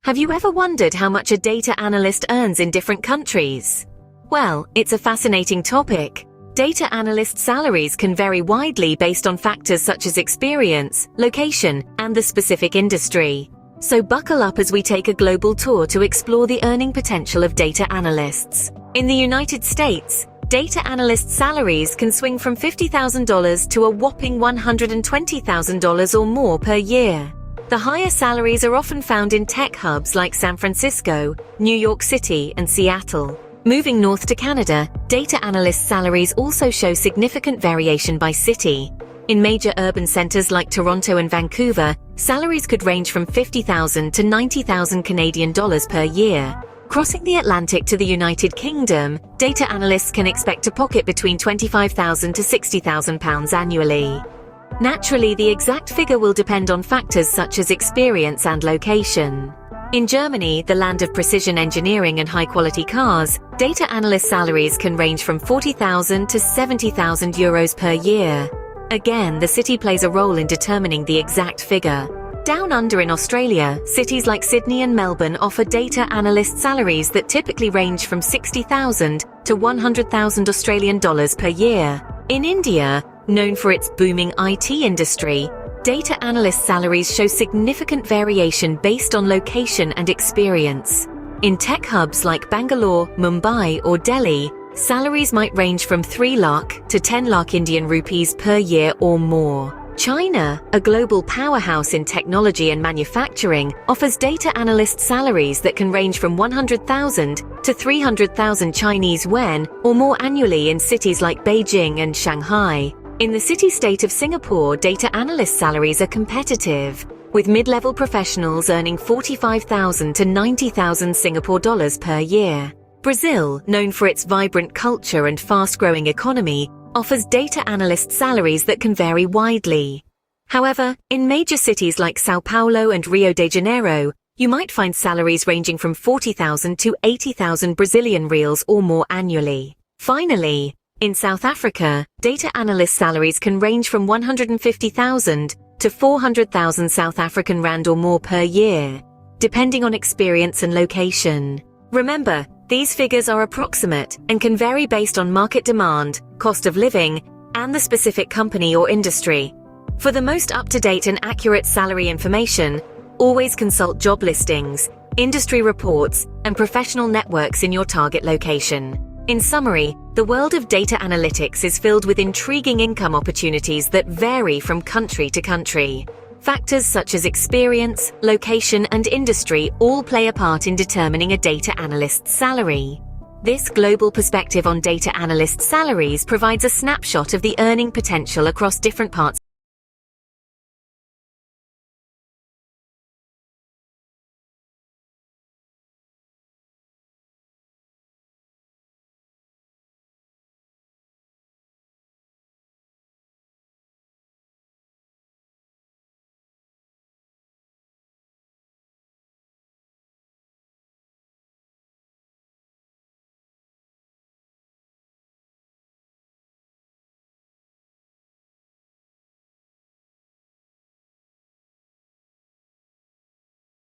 Have you ever wondered how much a data analyst earns in different countries? Well, it's a fascinating topic. Data analyst salaries can vary widely based on factors such as experience, location, and the specific industry. So buckle up as we take a global tour to explore the earning potential of data analysts. In the United States, data analyst salaries can swing from $50,000 to a whopping $120,000 or more per year. The higher salaries are often found in tech hubs like San Francisco, New York City, and Seattle. Moving north to Canada, data analyst salaries also show significant variation by city. In major urban centers like Toronto and Vancouver, salaries could range from $50,000 to $90,000 Canadian dollars per year. Crossing the Atlantic to the United Kingdom, data analysts can expect to pocket between £25,000 to £60,000 annually. Naturally, the exact figure will depend on factors such as experience and location. In Germany, the land of precision engineering and high-quality cars, data analyst salaries can range from €40,000 to €70,000 per year. Again, the city plays a role in determining the exact figure. Down under in Australia, cities like Sydney and Melbourne offer data analyst salaries that typically range from $60,000 to $100,000 Australian dollars per year. In India, known for its booming IT industry, data analyst salaries show significant variation based on location and experience. In tech hubs like Bangalore, Mumbai, or Delhi, salaries might range from 3 lakh to 10 lakh Indian rupees per year or more. China, a global powerhouse in technology and manufacturing, offers data analyst salaries that can range from 100,000 to 300,000 Chinese yuan or more annually in cities like Beijing and Shanghai. In the city-state of Singapore, data analyst salaries are competitive, with mid-level professionals earning 45,000 to 90,000 Singapore dollars per year. Brazil, known for its vibrant culture and fast-growing economy, offers data analyst salaries that can vary widely. However, in major cities like São Paulo and Rio de Janeiro, you might find salaries ranging from 40,000 to 80,000 Brazilian reals or more annually. Finally, in South Africa, data analyst salaries can range from 150,000 to 400,000 South African rand or more per year, depending on experience and location. Remember, these figures are approximate and can vary based on market demand, cost of living, and the specific company or industry. For the most up-to-date and accurate salary information, always consult job listings, industry reports, and professional networks in your target location. In summary, the world of data analytics is filled with intriguing income opportunities that vary from country to country. Factors such as experience, location, and industry all play a part in determining a data analyst's salary. This global perspective on data analyst salaries provides a snapshot of the earning potential across different parts